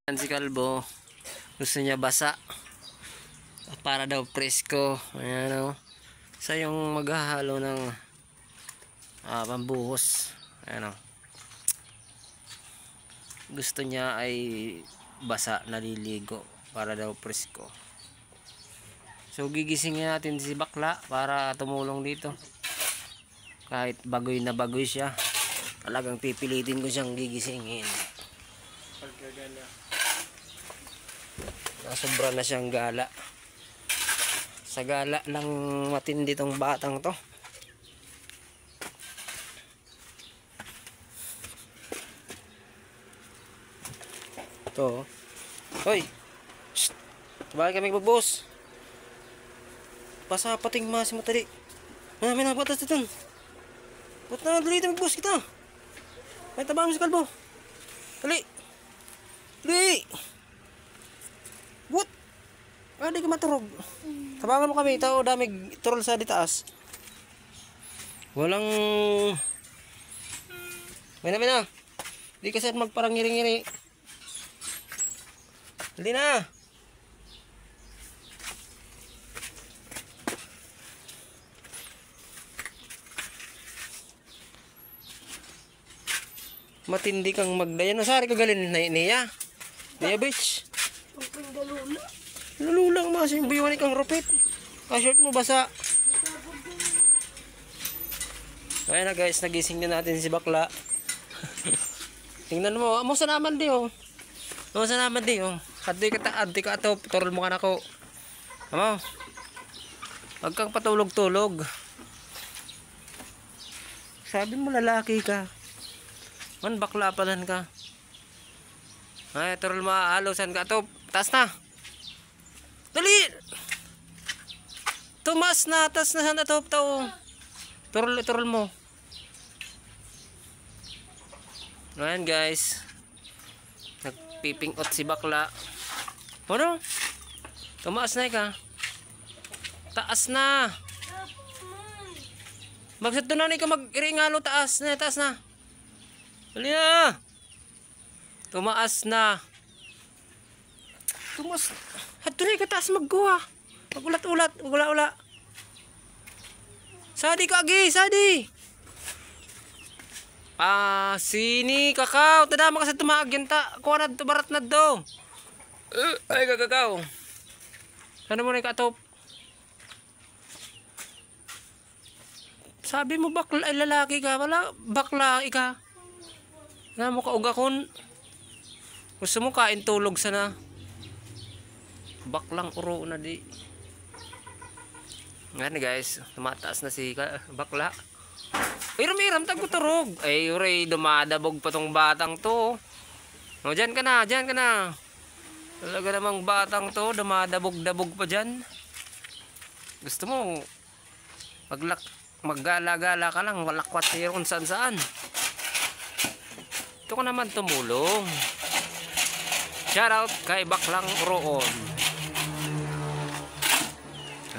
Si Kalbo, gusto niya basa para daw presko. Ayan o. Sa yung maghahalo ng pambuhos. Ayan o. Gusto niya ay basa, naliligo para daw presko. So gigisingin natin si bakla para tumulong dito. Kahit bagoy na bagoy siya, talagang pipilitin ko siyang gigisingin. Sobra na siyang gala. Sa gala lang matindi tong batang to. To. Hoy. Shh. Sabay kami magbos. Pasapating mas mo tadi. May nabatas dito. Ba't na dali magbos kita? May tabang si Kalbo. Dali. Dali. What? Di ka maturog. Tabangan mo kami. Tao damig turol sa di taas. Walang... May na. Di kasi magparang ngiri-ngiri. Dali na. Matindi kang magdayan. Nasari ka galin na niya. Niya bitch. Nalulang mas yung buyuan ikang rupit. Short mo basa. Ayan na guys, nagising na natin si bakla. Tingnan mo, amo sa naman di oh. Amo sa naman di oh. Addi ka ato, turol mo ka na ko. Amo. Wag kang patulog-tulog. Sabi mo lalaki ka. Man bakla palan ka. Ay, turol mo, halosan ka ato. Taas na. Dali! Tumas na, tas na sana to tao. Turol mo. Ayan guys. Nagpipingot si bakla. Ano? Tumaas na ka. Taas na. Bagsat doon na ka mag-iringalo. Taas na. Dali na. Tumaas na. Tumas. Hato na ka taas magguha. Magulat-ulat. Ula-ula. Sadi ka agi. Sadi. Sini kakao. Tadama ka sa tumagyan ta. Kuha na barat na do. Ay kakao. Ano mo na ikatop? Sabi mo bakla ay lalaki ka. Wala bakla ka. Na mo ka ugakon. Gusto mo kain tulog sana. Baklang uro na di. Ngayon guys, tumataas na si bakla. Iram-iram tagkuturog. Ay uray, dumadabog pa tong batang to. O dyan ka na. Talaga namang batang to, dumadabog-dabog pa dyan. Gusto mo maggala-gala ka lang, walakwat siya kung saan-saan. Ito ko naman tumulong. Shoutout kay Baklang Roon.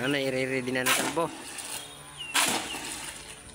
Ano, i-ready na natin po.